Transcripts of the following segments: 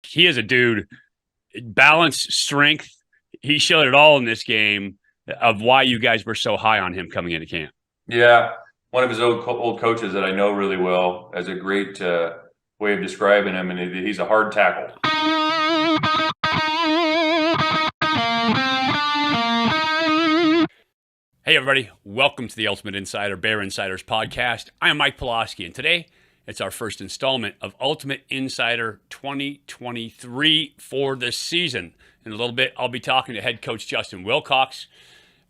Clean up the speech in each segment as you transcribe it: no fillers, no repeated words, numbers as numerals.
He is a dude, balance, strength. He showed it all in this game of why you guys were so high on him coming into camp. Yeah, one of his old coaches that I know really well has a great way of describing him, and he's a hard tackle. Hey, everybody. Welcome to the Ultimate Insider Bear Insiders podcast. I am Mike Pawlawski, and today it's our first installment of Ultimate Insider 2023 for this season. In a little bit, I'll be talking to head coach Justin Wilcox.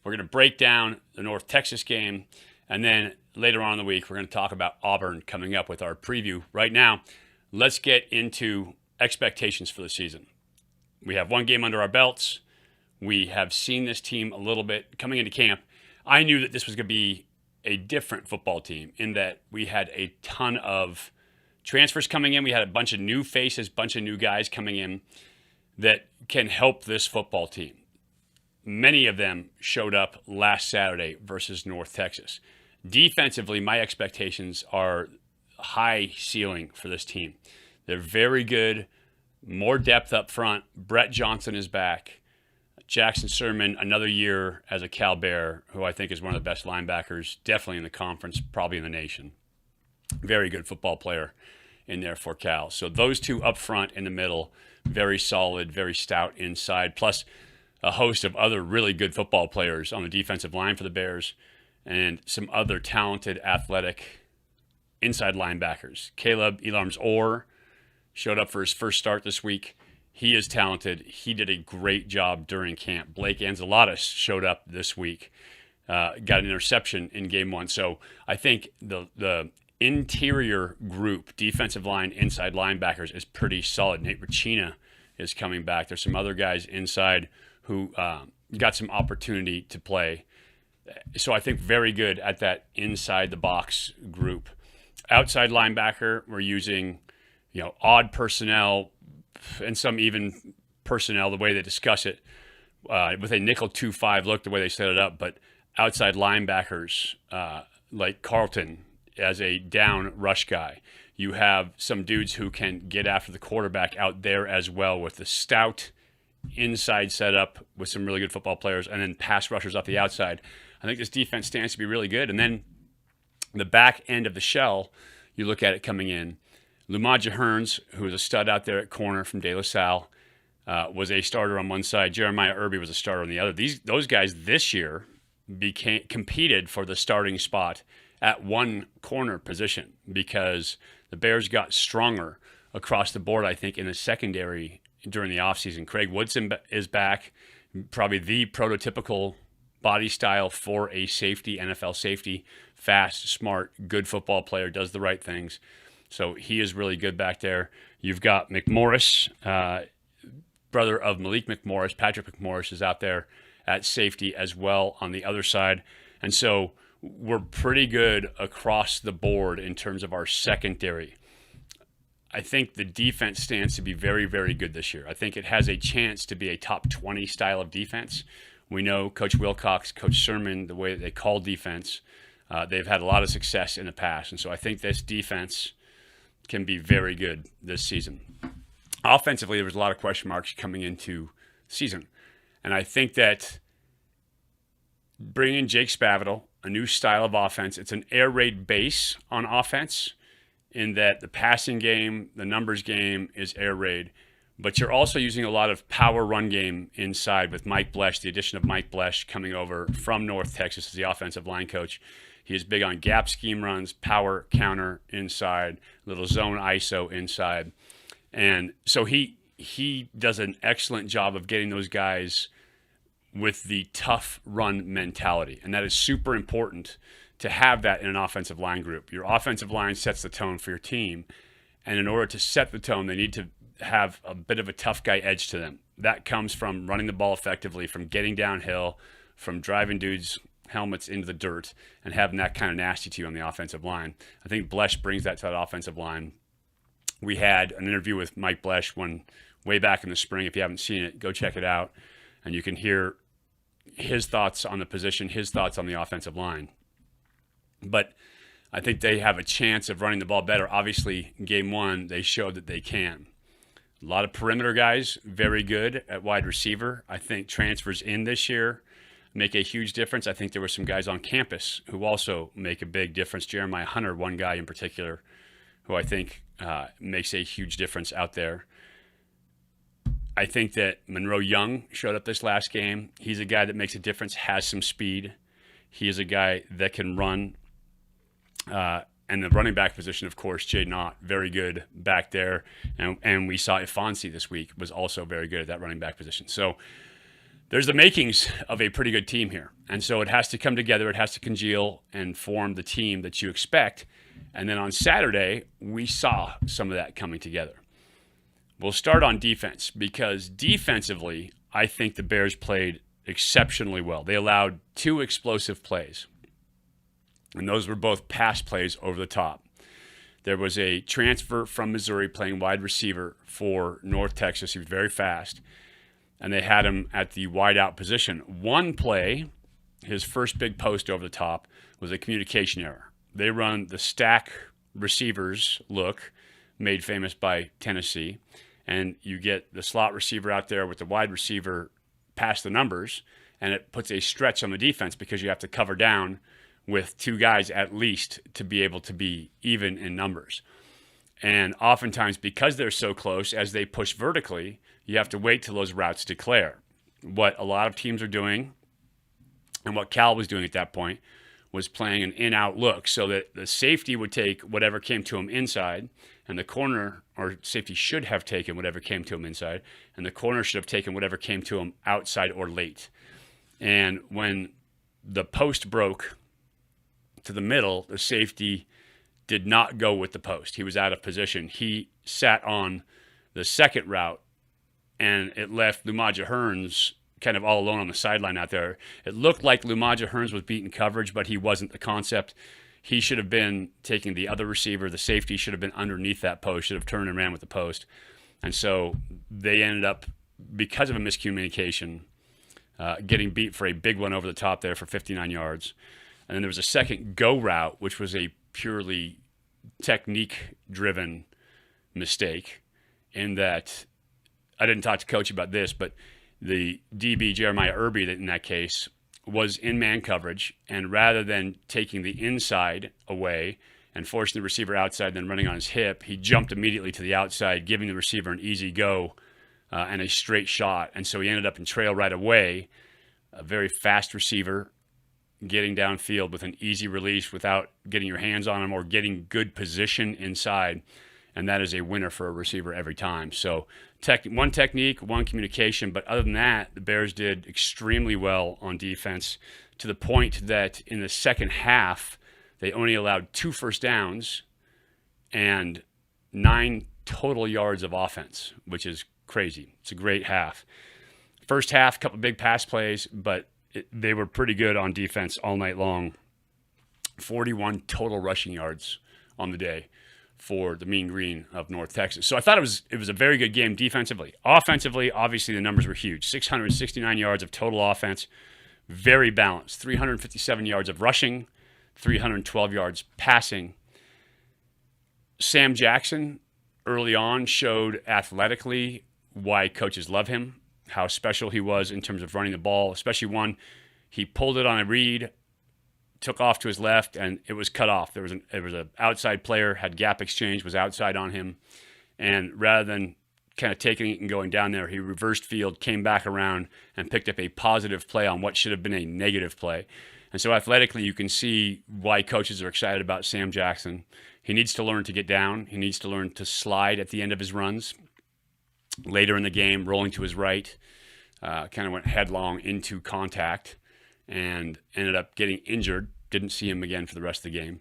We're going to break down the North Texas game, and then later on in the week, we're going to talk about Auburn coming up with our preview. Right now, let's get into expectations for the season. We have one game under our belts. We have seen this team a little bit coming into camp. I knew that this was going to be a different football team in that we had a ton of transfers coming in. We had a bunch of new faces, bunch of new guys coming in that can help this football team. Many of them showed up last Saturday versus North Texas. Defensively, my expectations are high ceiling for this team. They're very good, more depth up front. Brett Johnson is back. Jackson Sermon, another year as a Cal Bear, who I think is one of the best linebackers, definitely in the conference, probably in the nation. Very good football player in there for Cal. So those two up front in the middle, very solid, very stout inside, plus a host of other really good football players on the defensive line for the Bears and some other talented, athletic inside linebackers. Caleb Elarms-Orr showed up for his first start this week. He is talented. He did a great job during camp. Blake Anzalatis showed up this week, got an interception in game one. So I think the interior group, defensive line, inside linebackers, is pretty solid. Nate Ricina is coming back. There's some other guys inside who got some opportunity to play. So I think very good at that inside the box group. Outside linebacker, we're using odd personnel and some even personnel, the way they discuss it, with a nickel 2-5 look, the way they set it up. But outside linebackers like Carlton as a down rush guy. You have some dudes who can get after the quarterback out there as well with the stout inside setup with some really good football players, and then pass rushers off the outside. I think this defense stands to be really good. And then the back end of the shell, you look at it coming in. Lumaja Hearns, who was a stud out there at corner from De La Salle, was a starter on one side. Jeremiah Irby was a starter on the other. Those guys this year competed for the starting spot at one corner position because the Bears got stronger across the board, I think, in the secondary during the offseason. Craig Woodson is back, probably the prototypical body style for a safety, NFL safety. Fast, smart, good football player, does the right things. So he is really good back there. You've got McMorris, brother of Malik McMorris. Patrick McMorris is out there at safety as well on the other side. And so we're pretty good across the board in terms of our secondary. I think the defense stands to be very, very good this year. I think it has a chance to be a top 20 style of defense. We know Coach Wilcox, Coach Sermon, the way that they call defense, they've had a lot of success in the past. And so I think this defense can be very good this season. Offensively, there was a lot of question marks coming into season. And I think that bringing in Jake Spavital, a new style of offense, it's an air raid base on offense in that the passing game, the numbers game is air raid. But you're also using a lot of power run game inside with Mike Blesh, the addition of Mike Blesh coming over from North Texas as the offensive line coach. He is big on gap scheme runs, power counter inside, little zone ISO inside. And so he does an excellent job of getting those guys with the tough run mentality. And that is super important to have that in an offensive line group. Your offensive line sets the tone for your team. And in order to set the tone, they need to have a bit of a tough guy edge to them. That comes from running the ball effectively, from getting downhill, from driving dudes' helmets into the dirt and having that kind of nasty to you on the offensive line. I think Blesh brings that to that offensive line. We had an interview with Mike Blesh way back in the spring. If you haven't seen it, go check it out. And you can hear his thoughts on the position, his thoughts on the offensive line. But I think they have a chance of running the ball better. Obviously, in game one, they showed that they can. A lot of perimeter guys, very good at wide receiver. I think transfers in this year make a huge difference. I think there were some guys on campus who also make a big difference. Jeremiah Hunter, one guy in particular, who I think makes a huge difference out there. I think that Monroe Young showed up this last game. He's a guy that makes a difference, has some speed. He is a guy that can run. And the running back position, of course, Jay Knott, very good back there. And we saw Ifansi this week was also very good at that running back position. So there's the makings of a pretty good team here. And so it has to come together. It has to congeal and form the team that you expect. And then on Saturday, we saw some of that coming together. We'll start on defense because defensively, I think the Bears played exceptionally well. They allowed 2 explosive plays, and those were both pass plays over the top. There was a transfer from Missouri playing wide receiver for North Texas. He was very fast, and they had him at the wide out position. One play, his first big post over the top, was a communication error. They run the stack receivers look, made famous by Tennessee, and you get the slot receiver out there with the wide receiver past the numbers, and it puts a stretch on the defense because you have to cover down with 2 guys at least to be able to be even in numbers. And oftentimes, because they're so close, as they push vertically, you have to wait till those routes declare. What a lot of teams are doing, and what Cal was doing at that point, was playing an in-out look so that the safety would take whatever came to him inside, and the corner, or safety should have taken whatever came to him inside, and the corner should have taken whatever came to him outside or late. And when the post broke to the middle, the safety did not go with the post. He was out of position. He sat on the second route, and it left Lumaja Hearns kind of all alone on the sideline out there. It looked like Lumaja Hearns was beating coverage, but he wasn't. The concept, he should have been taking the other receiver. The safety should have been underneath that post, should have turned and ran with the post. And so they ended up, because of a miscommunication, getting beat for a big one over the top there for 59 yards. And then there was a second go route, which was a purely technique-driven mistake in that I didn't talk to Coach about this, but the DB, Jeremiah Irby, in that case, was in man coverage, and rather than taking the inside away and forcing the receiver outside and then running on his hip, he jumped immediately to the outside, giving the receiver an easy go and a straight shot. And so he ended up in trail right away, a very fast receiver, getting downfield with an easy release without getting your hands on him or getting good position inside. And that is a winner for a receiver every time. So one technique, one communication. But other than that, the Bears did extremely well on defense to the point that in the second half, they only allowed 2 first downs and 9 total yards of offense, which is crazy. It's a great half. First half, a couple big pass plays, but they were pretty good on defense all night long. 41 total rushing yards on the day for the Mean Green of North Texas. So I thought it was a very good game defensively. Offensively, obviously the numbers were huge. 669 yards of total offense, very balanced. 357 yards of rushing, 312 yards passing. Sam Jackson early on showed athletically why coaches love him, how special he was in terms of running the ball, especially one, he pulled it on a read, took off to his left, and it was cut off. There was an outside player, had gap exchange, was outside on him, and rather than kind of taking it and going down there, he reversed field, came back around, and picked up a positive play on what should have been a negative play. And so athletically, you can see why coaches are excited about Sam Jackson. He needs to learn to get down. He needs to learn to slide at the end of his runs. Later in the game, rolling to his right, kind of went headlong into contact and ended up getting injured. Didn't see him again for the rest of the game.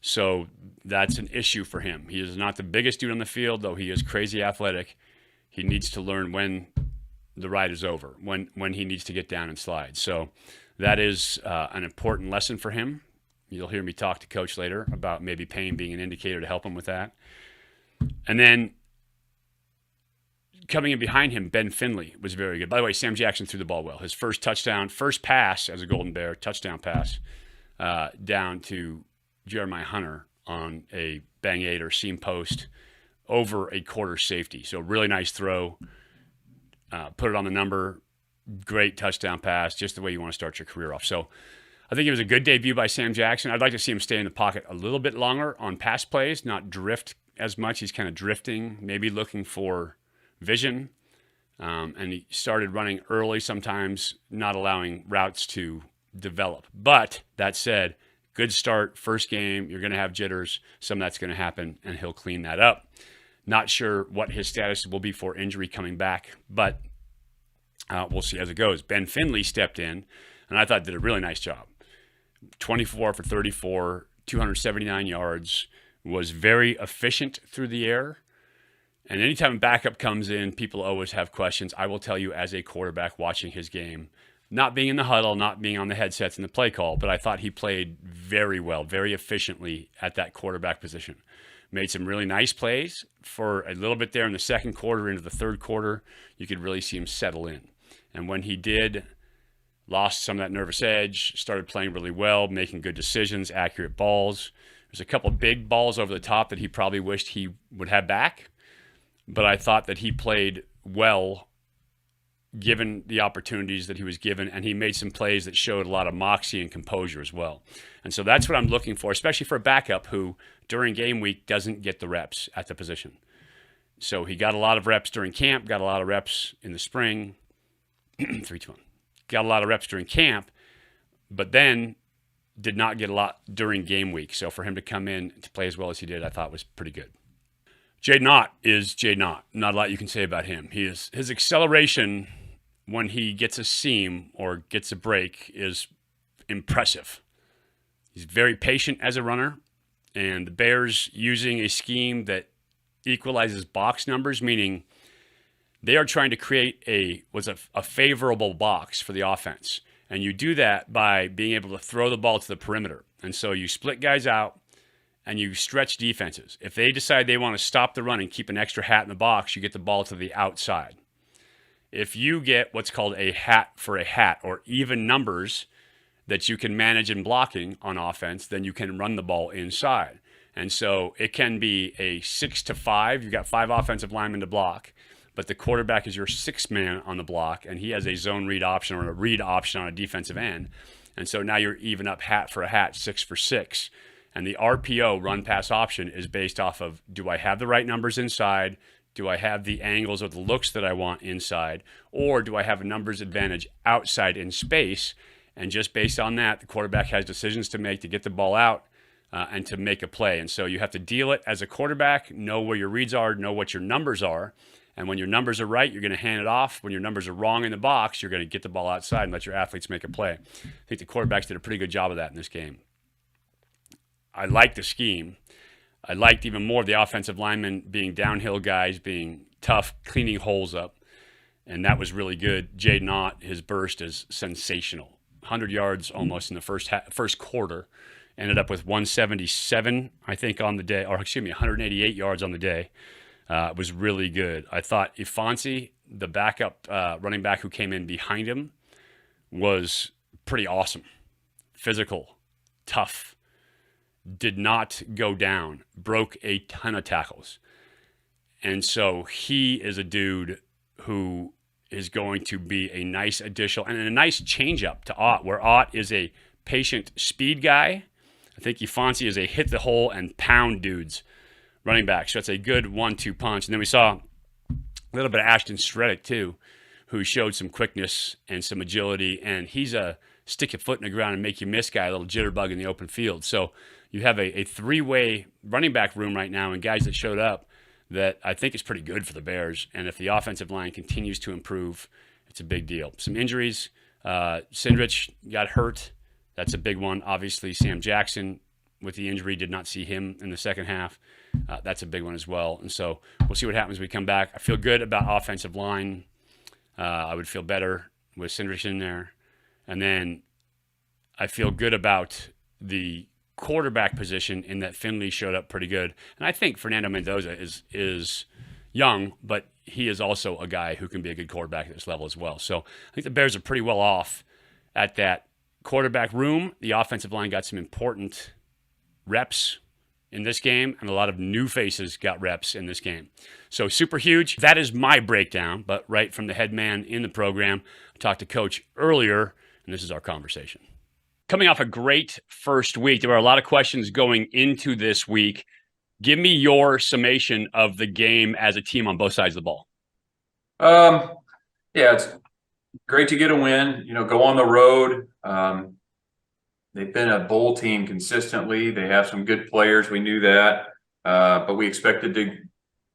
So that's an issue for him. He is not the biggest dude on the field, though he is crazy athletic. He needs to learn when the ride is over, when he needs to get down and slide. So that is an important lesson for him. You'll hear me talk to Coach later about maybe pain being an indicator to help him with that. And then coming in behind him, Ben Finley was very good. By the way, Sam Jackson threw the ball well. His first pass as a Golden Bear, touchdown pass, down to Jeremiah Hunter on a bang 8 or seam post over a quarter safety. So really nice throw. Put it on the number. Great touchdown pass, just the way you want to start your career off. So I think it was a good debut by Sam Jackson. I'd like to see him stay in the pocket a little bit longer on pass plays, not drift as much. He's kind of drifting, maybe looking for vision. And he started running early sometimes, not allowing routes to develop. But that said, good start, first game. You're going to have jitters. Some of that's going to happen, and he'll clean that up. Not sure what his status will be for injury coming back, but we'll see as it goes. Ben Finley stepped in, and I thought did a really nice job. 24 for 34, 279 yards, was very efficient through the air. And anytime a backup comes in, people always have questions. I will tell you as a quarterback watching his game, not being in the huddle, not being on the headsets in the play call, but I thought he played very well, very efficiently at that quarterback position. Made some really nice plays for a little bit there in the second quarter into the third quarter. You could really see him settle in. And when he did, lost some of that nervous edge, started playing really well, making good decisions, accurate balls. There's a couple big balls over the top that he probably wished he would have back. But I thought that he played well given the opportunities that he was given, and he made some plays that showed a lot of moxie and composure as well. And so that's what I'm looking for, especially for a backup who during game week doesn't get the reps at the position. So he got a lot of reps during camp, got a lot of reps in the spring. 3, 2, 1. Got a lot of reps during camp, but then did not get a lot during game week. So for him to come in to play as well as he did, I thought was pretty good. Jaden Ott is Jaden Ott. Not a lot you can say about him. His acceleration when he gets a seam or gets a break is impressive. He's very patient as a runner, and the Bears using a scheme that equalizes box numbers, meaning they are trying to create a favorable box for the offense. And you do that by being able to throw the ball to the perimeter. And so you split guys out and you stretch defenses. If they decide they want to stop the run and keep an extra hat in the box, you get the ball to the outside. If you get what's called a hat for a hat or even numbers that you can manage in blocking on offense, then you can run the ball inside. And so it can be a 6 to 5. You've got 5 offensive linemen to block, but the quarterback is your 6th man on the block, and he has a zone read option or a read option on a defensive end. And so now you're even up hat for a hat, 6 for 6. And the RPO, run pass option, is based off of, do I have the right numbers inside? Do I have the angles or the looks that I want inside? Or do I have a numbers advantage outside in space? And just based on that, the quarterback has decisions to make to get the ball out and to make a play. And so you have to deal it as a quarterback, know where your reads are, know what your numbers are. And when your numbers are right, you're going to hand it off. When your numbers are wrong in the box, you're going to get the ball outside and let your athletes make a play. I think the quarterbacks did a pretty good job of that in this game. I liked the scheme. I liked even more the offensive linemen being downhill guys, being tough, cleaning holes up. And that was really good. Jaden Ott, his burst is sensational. 100 yards almost in the first quarter. Ended up with 177, I think, on the day. Or, 188 yards on the day. It was really good. I thought Ifansi, the backup running back who came in behind him, was pretty awesome. Physical, tough. Did not go down, broke a ton of tackles. And so he is a dude who is going to be a nice additional and a nice change-up to Ott, where Ott is a patient speed guy. I think Ifansi is a hit the hole and pound dudes running back. So it's a good 1-2 punch. And then we saw a little bit of Ashton Stredick too, who showed some quickness and some agility. And he's a stick your foot in the ground and make you miss guy, a little jitterbug in the open field. So you have a 3-way running back room right now and guys that showed up that I think is pretty good for the Bears. And if the offensive line continues to improve, it's a big deal. Some injuries. Sindrich got hurt. That's a big one. Obviously, Sam Jackson with the injury, did not see him in the second half. That's a big one as well. And so we'll see what happens when we come back. I feel good about offensive line. I would feel better with Sindrich in there. And then I feel good about the quarterback position in that Finley showed up pretty good. And I think Fernando Mendoza is young, but he is also a guy who can be a good quarterback at this level as well. So I think the Bears are pretty well off at that quarterback room. The offensive line got some important reps in this game, and a lot of new faces got reps in this game. So super huge. That is my breakdown, but right from the head man in the program. I talked to Coach earlier, and this is our conversation. Coming off a great first week, there were a lot of questions going into this week. Give me your summation of the game as a team on both sides of the ball. Yeah, it's great to get a win, go on the road. They've been a bowl team consistently. They have some good players. We knew that, but we expected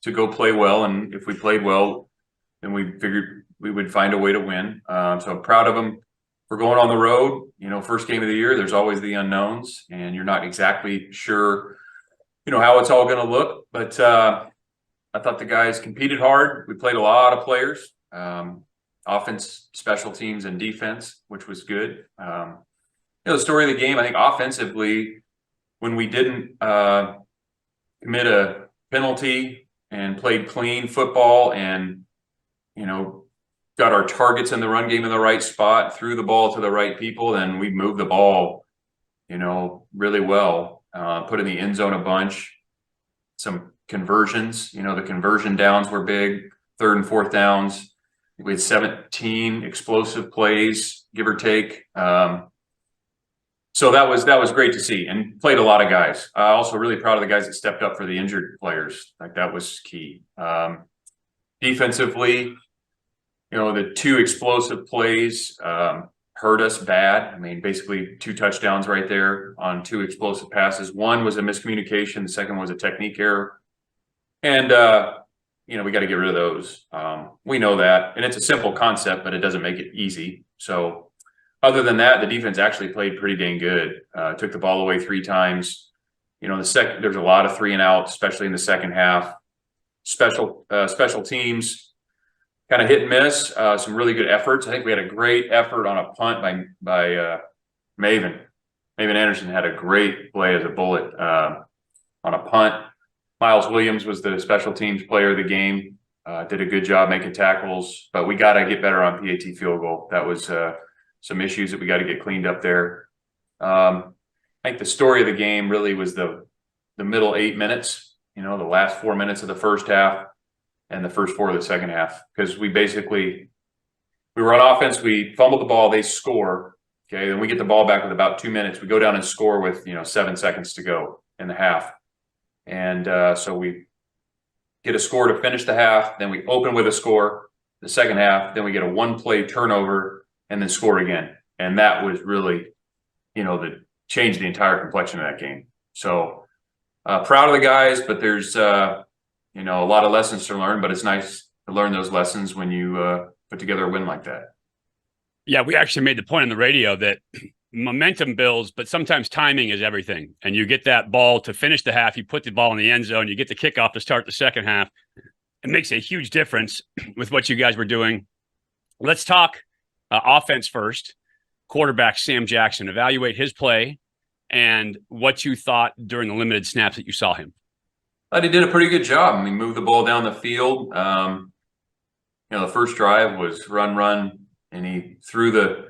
to go play well. And if we played well, then we figured we would find a way to win. So I'm proud of them for going on the road. First game of the year, there's always the unknowns, and you're not exactly sure, how it's all going to look. But I thought the guys competed hard. We played a lot of players, offense, special teams, and defense, which was good. The story of the game, I think offensively, when we didn't commit a penalty and played clean football and, got our targets in the run game in the right spot, threw the ball to the right people, then we moved the ball, really well, put in the end zone a bunch, some conversions, the conversion downs were big, third and fourth downs. We had 17 explosive plays, give or take. So that was great to see, and played a lot of guys. Also really proud of the guys that stepped up for the injured players. Like, that was key. Defensively, the two explosive plays hurt us bad. I mean, basically 2 touchdowns right there on 2 explosive passes. One was a miscommunication. The second was a technique error. And, we got to get rid of those. We know that. And it's a simple concept, but it doesn't make it easy. So, other than that, the defense actually played pretty dang good. Took the ball away 3 times. There's a lot of 3 and out, especially in the second half. Special teams kind of hit and miss. Some really good efforts. I think we had a great effort on a punt by Maven. Maven Anderson had a great play as a bullet on a punt. Miles Williams was the special teams player of the game. Did a good job making tackles, but we got to get better on PAT field goal. That was some issues that we got to get cleaned up there. I think the story of the game really was the middle 8 minutes, the last 4 minutes of the first half and the first 4 of the second half, because we were on offense. We fumbled the ball, they score. Okay. Then we get the ball back with about 2 minutes. We go down and score with, 7 seconds to go in the half. And so we get a score to finish the half. Then we open with a score the second half. Then we get a 1-play turnover and then score again. And that was really, changed the entire complexion of that game. So proud of the guys, but there's, a lot of lessons to learn, but it's nice to learn those lessons when you put together a win like that. Yeah, we actually made the point on the radio that momentum builds, but sometimes timing is everything. And you get that ball to finish the half, you put the ball in the end zone, you get the kickoff to start the second half. It makes a huge difference with what you guys were doing. Let's talk offense first. Quarterback Sam Jackson, evaluate his play and what you thought during the limited snaps that you saw him. He did a pretty good job. I mean, moved the ball down the field. The first drive was run, and he threw the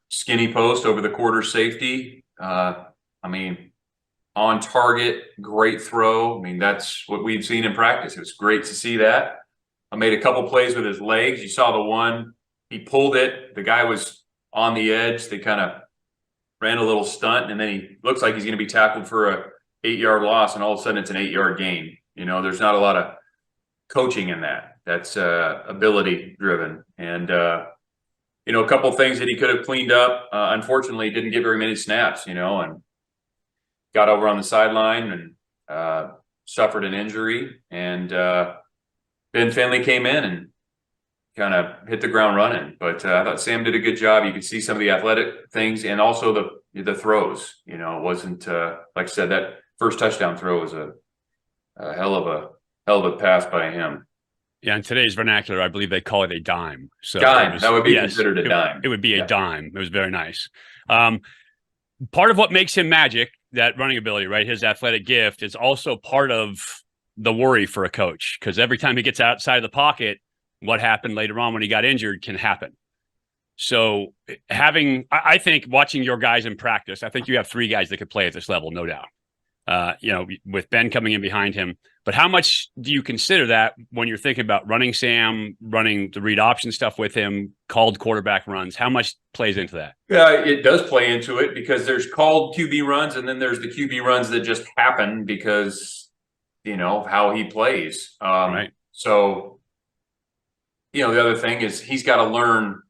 skinny post over the quarter safety. On target, great throw. I mean, that's what we've seen in practice. It was great to see that. I made a couple plays with his legs. You saw the one, he pulled it. The guy was on the edge. They kind of ran a little stunt, and then he looks like he's going to be tackled for a 8-yard loss, and all of a sudden it's an 8-yard gain. There's not a lot of coaching in that. That's ability driven. And, a couple of things that he could have cleaned up. Unfortunately, didn't get very many snaps, and got over on the sideline and suffered an injury. And Ben Finley came in and kind of hit the ground running. But I thought Sam did a good job. You could see some of the athletic things and also the throws. It wasn't like I said, that first touchdown throw was a hell of a pass by him. Yeah, in today's vernacular, I believe they call it a dime. So dime, that would be considered a dime. It would be a dime. It was very nice. Part of what makes him magic, that running ability, right? His athletic gift is also part of the worry for a coach, because every time he gets outside of the pocket, what happened later on when he got injured can happen. So I think watching your guys in practice, I think you have 3 guys that could play at this level, no doubt. with Ben coming in behind him. But how much do you consider that when you're thinking about running Sam, running the read option stuff with him, called quarterback runs? How much plays into that? Yeah, it does play into it because there's called QB runs and then there's the QB runs that just happen because, how he plays. Right. So, the other thing is he's got to learn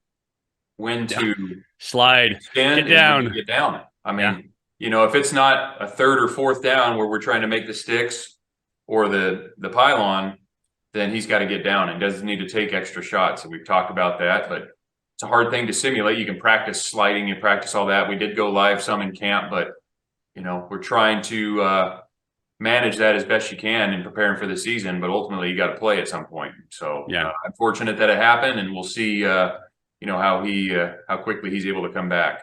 when to slide, extend get down. and when to get down. I mean, if it's not a third or fourth down where we're trying to make the sticks or the pylon, then he's got to get down and doesn't need to take extra shots. And we've talked about that, but it's a hard thing to simulate. You can practice sliding, you practice all that. We did go live some in camp, but we're trying to manage that as best you can in preparing for the season, but ultimately you got to play at some point. So I'm fortunate that it happened, and we'll see how quickly he's able to come back.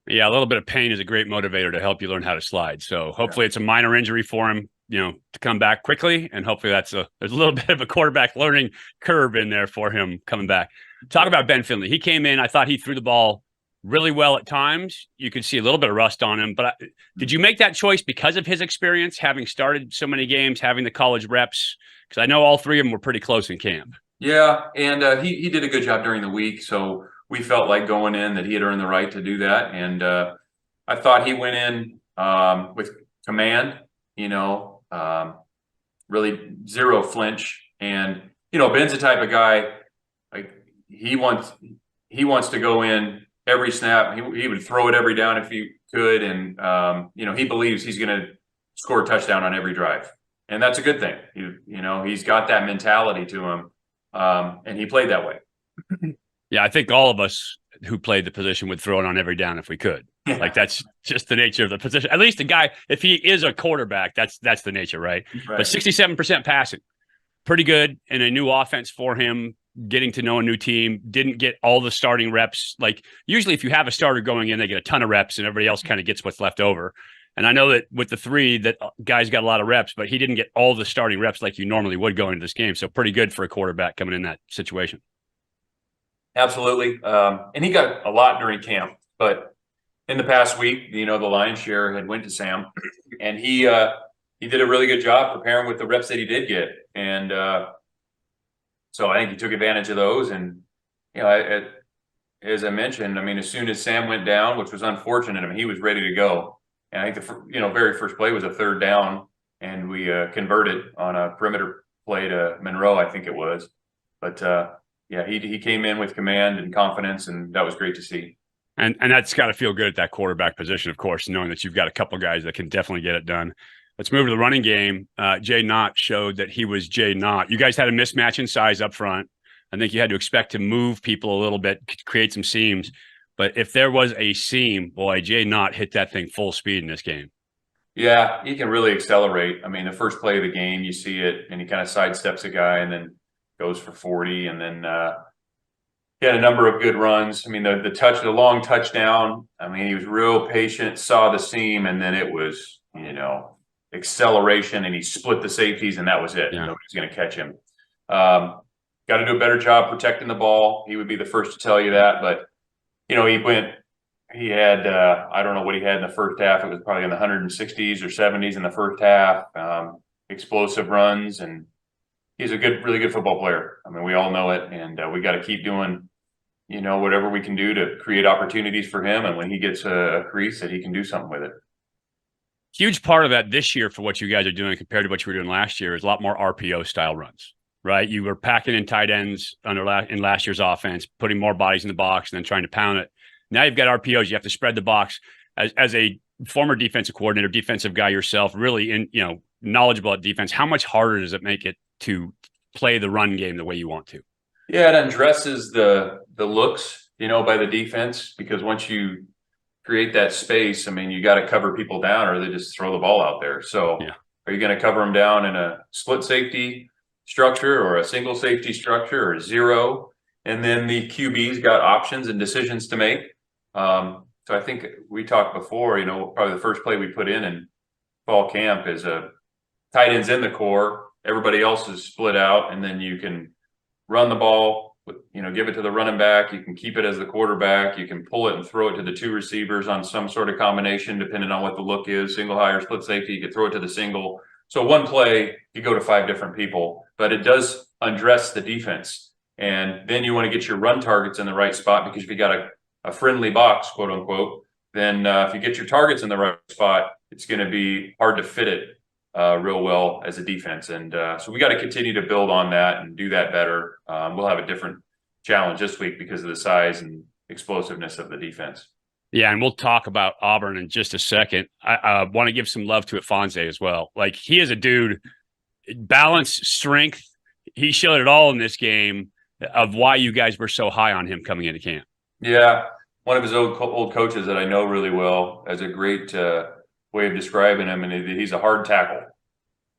Yeah, a little bit of pain is a great motivator to help you learn how to slide. So hopefully it's a minor injury for him, to come back quickly, and hopefully there's a little bit of a quarterback learning curve in there for him coming back. Talk about Ben Finley. He came in, I thought he threw the ball really well at times. You could see a little bit of rust on him, but did you make that choice because of his experience, having started so many games, having the college reps? Because I know all three of them were pretty close in camp. Yeah, and he did a good job during the week, so we felt like going in that he had earned the right to do that. And I thought he went in with command, really zero flinch. And, Ben's the type of guy, like he wants to go in every snap. He would throw it every down if he could. And, he believes he's going to score a touchdown on every drive. And that's a good thing. He's got that mentality to him. And he played that way. Yeah, I think all of us who played the position would throw it on every down if we could. Yeah. Like that's just the nature of the position. At least the guy, if he is a quarterback, that's the nature, right? But 67% passing, pretty good in a new offense for him, getting to know a new team, didn't get all the starting reps. Like usually if you have a starter going in, they get a ton of reps and everybody else kind of gets what's left over. And I know that with the three, that guys got a lot of reps, but he didn't get all the starting reps like you normally would going into this game. So pretty good for a quarterback coming in that situation. Absolutely. And he got a lot during camp, but in the past week, the lion's share had went to Sam, and he did a really good job preparing with the reps that he did get. And so I think he took advantage of those. And, as I mentioned, as soon as Sam went down, which was unfortunate, he was ready to go. And I think the very first play was a third down, and we converted on a perimeter play to Monroe, I think it was. But he came in with command and confidence, and that was great to see. And that's got to feel good at that quarterback position, of course, knowing that you've got a couple guys that can definitely get it done. Let's move to the running game. Jay Knott showed that he was Jay Knott. You guys had a mismatch in size up front. I think you had to expect to move people a little bit, create some seams. But if there was a seam, boy, Jay Knott hit that thing full speed in this game. Yeah, he can really accelerate. The first play of the game, you see it, and he kind of sidesteps a guy and then goes for 40. And then he had a number of good runs. The long touchdown, he was real patient, saw the seam, and then it was, acceleration, and he split the safeties, and that was it. Yeah. Nobody's going to catch him. Got to do a better job protecting the ball. He would be the first to tell you that. But, he had, I don't know what he had in the first half. It was probably in the 160s or 70s in the first half. Explosive runs, and he's a really good football player. We all know it, and we got to keep doing, whatever we can do to create opportunities for him. And when he gets a crease, that he can do something with it. Huge part of that this year for what you guys are doing compared to what you were doing last year is a lot more RPO style runs, right? You were packing in tight ends in last year's offense, putting more bodies in the box and then trying to pound it. Now you've got RPOs. You have to spread the box. As a former defensive coordinator, defensive guy yourself, really knowledgeable at defense, how much harder does it make it to play the run game the way you want to? Yeah, it undresses the looks, by the defense, because once you create that space, you got to cover people down or they just throw the ball out there. So Are you going to cover them down in a split safety structure or a single safety structure or zero? And then the QB's got options and decisions to make. So I think we talked before, probably the first play we put in fall camp is a tight ends in the core. Everybody else is split out, and then you can run the ball give it to the running back. You can keep it as the quarterback. You can pull it and throw it to the two receivers on some sort of combination, depending on what the look is, single high or split safety. You could throw it to the single. So one play, you go to 5 different people, but it does undress the defense. And then you want to get your run targets in the right spot, because if you got a friendly box, quote unquote, then if you get your targets in the right spot, it's going to be hard to fit it real well as a defense. And so we got to continue to build on that and do that better. We'll have a different challenge this week because of the size and explosiveness of the defense. Yeah, and we'll talk about Auburn in just a second. I want to give some love to Afonso as well. Like, he is a dude, balance, strength. He showed it all in this game of why you guys were so high on him coming into camp. Yeah, one of his old coaches that I know really well has a great way of describing him, and he's a hard tackle.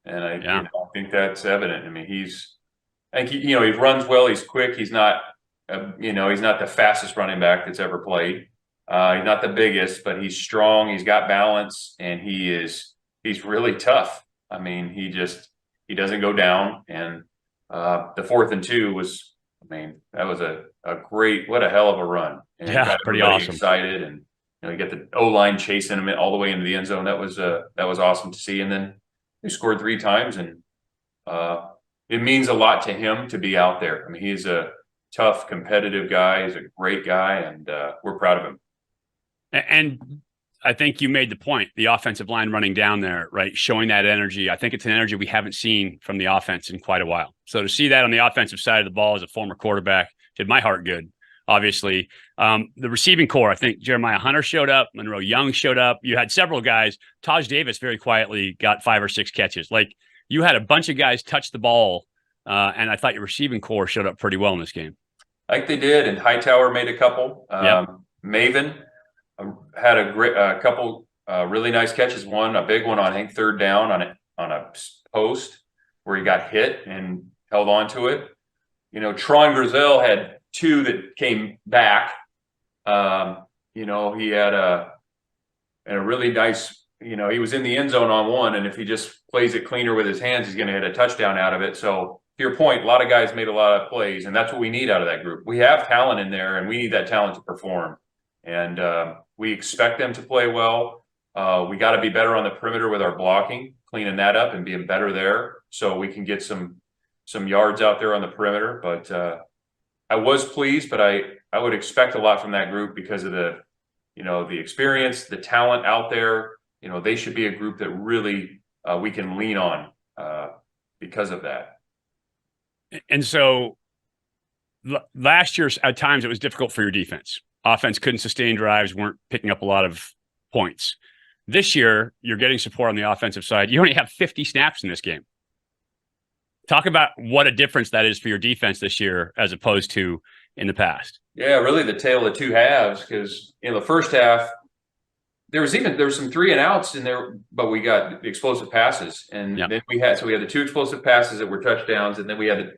And I think that's evident. I mean, he runs well. He's quick. He's not, he's not the fastest running back that's ever played. He's not the biggest, but he's strong. He's got balance, and he's really tough. I mean, he doesn't go down. And the 4th and 2 was, that was a great, what a hell of a run. And yeah, pretty awesome. Excited, and you get the O-line chasing him all the way into the end zone. That was awesome to see. And then he scored 3 times, and it means a lot to him to be out there. I mean, he's a tough, competitive guy. He's a great guy, and we're proud of him. And I think you made the point, the offensive line running down there, right? Showing that energy. I think it's an energy we haven't seen from the offense in quite a while. So to see that on the offensive side of the ball as a former quarterback did my heart good, obviously. The receiving core, I think Jeremiah Hunter showed up. Monroe Young showed up. You had several guys. Taj Davis very quietly got 5 or 6 catches. Like, you had a bunch of guys touch the ball, and I thought your receiving core showed up pretty well in this game. I think they did, and Hightower made a couple. Maven had a couple really nice catches. One, a big one on, I think, 3rd down on a post where he got hit and held on to it. Tron Grizel had 2 that came back. He had a really nice, he was in the end zone on one, and if he just plays it cleaner with his hands, he's going to hit a touchdown out of it. So to your point, a lot of guys made a lot of plays, and that's what we need out of that group. We have talent in there, and we need that talent to perform. And we expect them to play well. We got to be better on the perimeter with our blocking, cleaning that up and being better there, so we can get some yards out there on the perimeter. But I was pleased, but I would expect a lot from that group because of the experience, the talent out there. They should be a group that really we can lean on because of that. And so last year, at times, it was difficult for your defense. Offense couldn't sustain drives, weren't picking up a lot of points. This year, you're getting support on the offensive side. You only have 50 snaps in this game. Talk about what a difference that is for your defense this year as opposed to in the past. Yeah, really the tale of 2 halves, because in the first half, there was some 3 and outs in there, but we got the explosive passes. And then we had the 2 explosive passes that were touchdowns, and then we had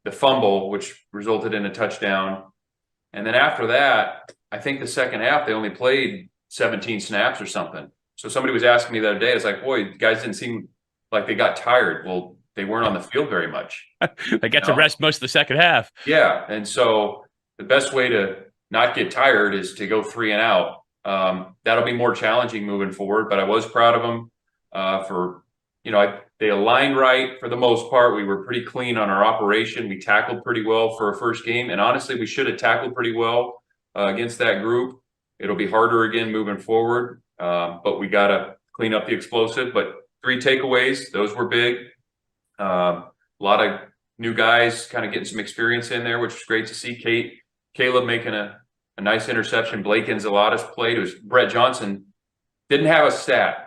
the fumble, which resulted in a touchdown. And then after that, I think the second half, they only played 17 snaps or something. So somebody was asking me the other day, it's like, boy, guys didn't seem like they got tired. Well, they weren't on the field very much. They got to rest most of the second half. Yeah. And so the best way to not get tired is to go 3 and out. That'll be more challenging moving forward, but I was proud of them for, they aligned right for the most part. We were pretty clean on our operation. We tackled pretty well for a first game. And honestly, we should have tackled pretty well against that group. It'll be harder again moving forward, but we got to clean up the explosive. But 3 takeaways, those were big. A lot of new guys kind of getting some experience in there, which is great to see. Caleb making a nice interception. Blake Enzaladas played. It was Brett Johnson. Didn't have a stat.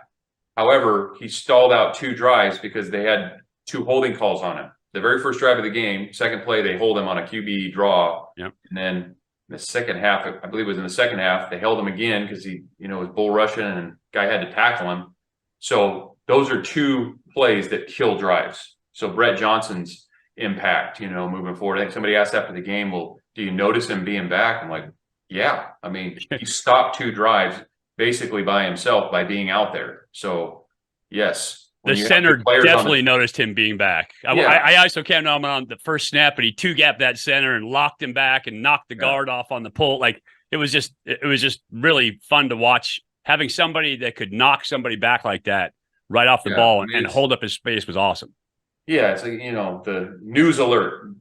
However, he stalled out 2 drives because they had 2 holding calls on him. The very first drive of the game, second play, they hold him on a QB draw. Yep. And then in the second half, I believe it was in the second half, they held him again because he, was bull rushing and guy had to tackle him. So those are 2 plays that kill drives. So Brett Johnson's impact, moving forward. I think somebody asked after the game, well, do you notice him being back? I'm like, yeah. I mean, he stopped 2 drives basically by himself by being out there. So yes, The when you have center good players definitely noticed him being back. Yeah. I also came on the first snap, but he two-gapped that center and locked him back and knocked the guard off on the pull. Like it was just really fun to watch. Having somebody that could knock somebody back like that right off the ball and hold up his space was awesome. Yeah, it's like, the news alert.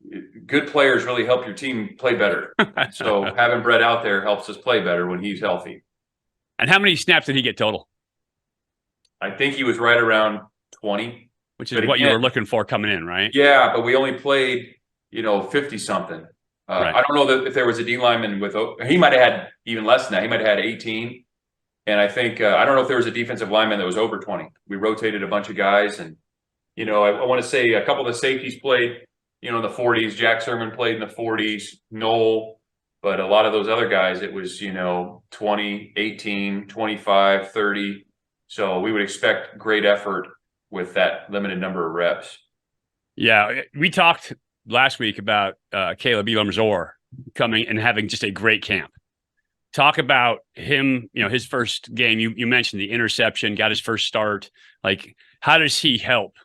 Good players really help your team play better. So having Brett out there helps us play better when he's healthy. And how many snaps did he get total? I think he was right around 20. Which is what you were looking for coming in, right? Yeah, but we only played, 50-something. Right. I don't know if there was a D lineman with – he might have had even less than that. He might have had 18. And I think I don't know if there was a defensive lineman that was over 20. We rotated a bunch of guys. And, I want to say a couple of the safeties played, in the 40s. Jack Sermon played in the 40s. Noel. But a lot of those other guys, it was, 20, 18, 25, 30. So we would expect great effort with that limited number of reps. Yeah, we talked last week about Caleb Elam-Zor coming and having just a great camp. Talk about him, his first game. You mentioned the interception, got his first start. Like, how does he help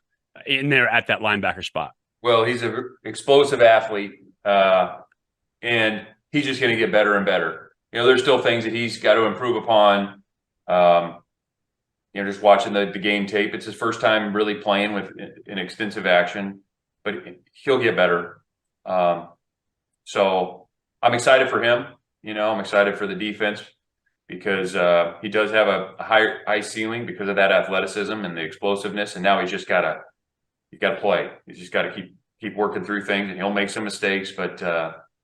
in there at that linebacker spot? Well, he's an explosive athlete, and he's just going to get better and better. There's still things that he's got to improve upon. Just watching the game tape, it's his first time really playing with an extensive action, but he'll get better. So I'm excited for him. I'm excited for the defense because he does have a high ceiling because of that athleticism and the explosiveness. And now he's just got to play. He's just got to keep working through things, and he'll make some mistakes, but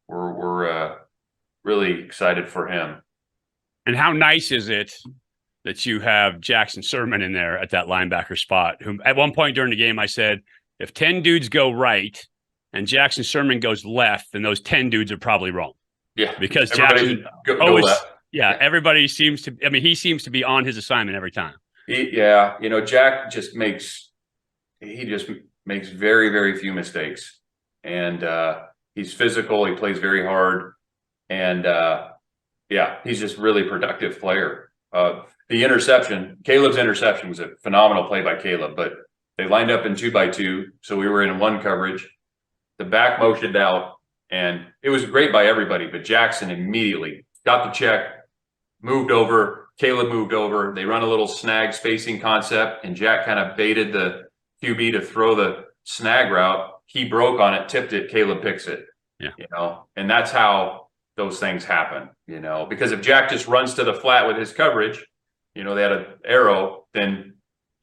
we're really excited for him. And how nice is it that you have Jackson Sermon in there at that linebacker spot, who at one point during the game, I said, if 10 dudes go right and Jackson Sermon goes left, then those 10 dudes are probably wrong. Yeah. Because Jackson go left. Yeah, everybody seems to, he seems to be on his assignment every time. Jack just makes very, very few mistakes. And he's physical. He plays very hard. And he's just really productive player. Caleb's interception was a phenomenal play by Caleb, but they lined up in 2x2. So we were in one coverage. The back motioned out, and it was great by everybody, but Jackson immediately got the check, moved over. Caleb moved over. They run a little snag spacing concept, and Jack kind of baited the QB to throw the snag route. He broke on it, tipped it. Caleb picks it. Yeah. And that's how those things happen, because if Jack just runs to the flat with his coverage, they had an arrow, then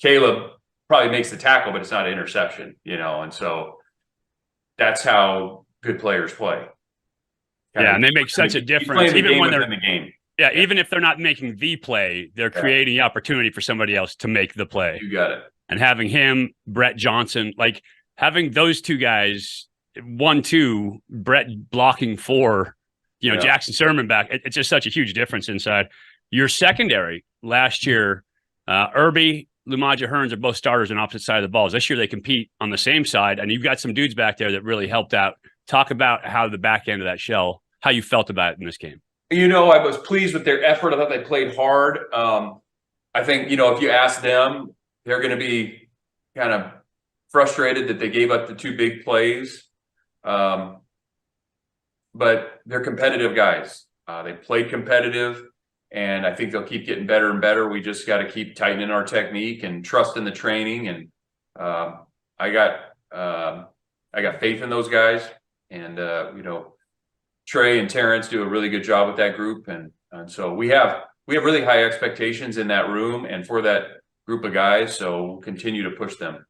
Caleb probably makes the tackle, but it's not an interception, and so that's how good players play. And they make such a difference even when they're in the game. Yeah, even if they're not making the play, they're creating the opportunity for somebody else to make the play. You got it. And having him, Brett Johnson, like having those two guys, 1-2, Brett blocking 4, Jackson Sermon back, it's just such a huge difference inside. Your secondary last year, Irby, Lumaja Hearns are both starters on opposite side of the balls. This year they compete on the same side, and you've got some dudes back there that really helped out. Talk about how the back end of that shell, how you felt about it in this game. I was pleased with their effort. I thought they played hard. I think, if you ask them, they're going to be kind of frustrated that they gave up the 2 big plays. But they're competitive guys. They played competitive, and I think they'll keep getting better and better. We just got to keep tightening our technique and trusting the training. And I got faith in those guys. And Trey and Terrence do a really good job with that group, and so we have really high expectations in that room and for that group of guys. So we'll continue to push them.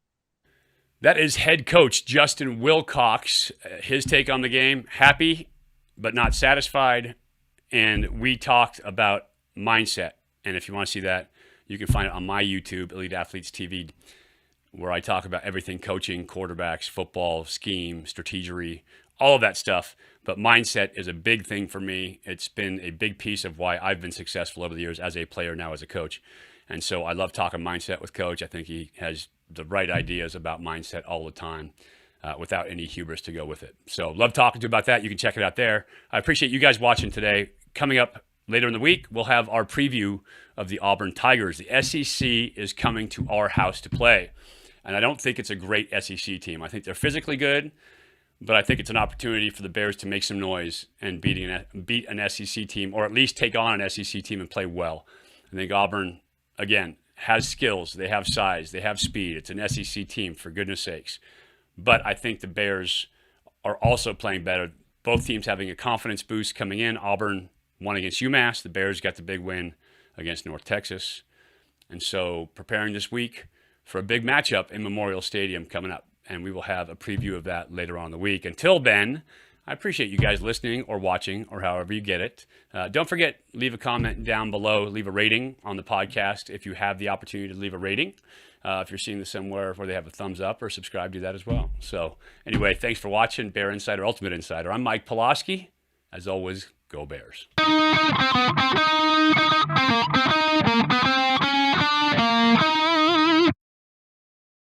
That is head coach Justin Wilcox. His take on the game: happy but not satisfied. And we talked about mindset. And if you want to see that, you can find it on my YouTube, Elite Athletes TV, where I talk about everything coaching, quarterbacks, football, scheme, strategery, all of that stuff. But mindset is a big thing for me. It's been a big piece of why I've been successful over the years as a player, now as a coach. And so I love talking mindset with Coach. I think he has the right ideas about mindset all the time without any hubris to go with it. So love talking to you about that. You can check it out there. I appreciate you guys watching today. Coming up later in the week, we'll have our preview of the Auburn Tigers. The SEC is coming to our house to play. And I don't think it's a great SEC team. I think they're physically good, but I think it's an opportunity for the Bears to make some noise and beat an SEC team, or at least take on an SEC team and play well. I think Auburn, again, has skills. They have size. They have speed. It's an SEC team, for goodness sakes. But I think the Bears are also playing better. Both teams having a confidence boost coming in. Auburn won against UMass. The Bears got the big win against North Texas. And so preparing this week for a big matchup in Memorial Stadium coming up. And we will have a preview of that later on in the week. Until then, I appreciate you guys listening or watching or however you get it. Don't forget, leave a comment down below. Leave a rating on the podcast if you have the opportunity to leave a rating. If you're seeing this somewhere where they have a thumbs up, or subscribe, do that as well. So anyway, thanks for watching Bear Insider, Ultimate Insider. I'm Mike Pawlawski. As always, go Bears.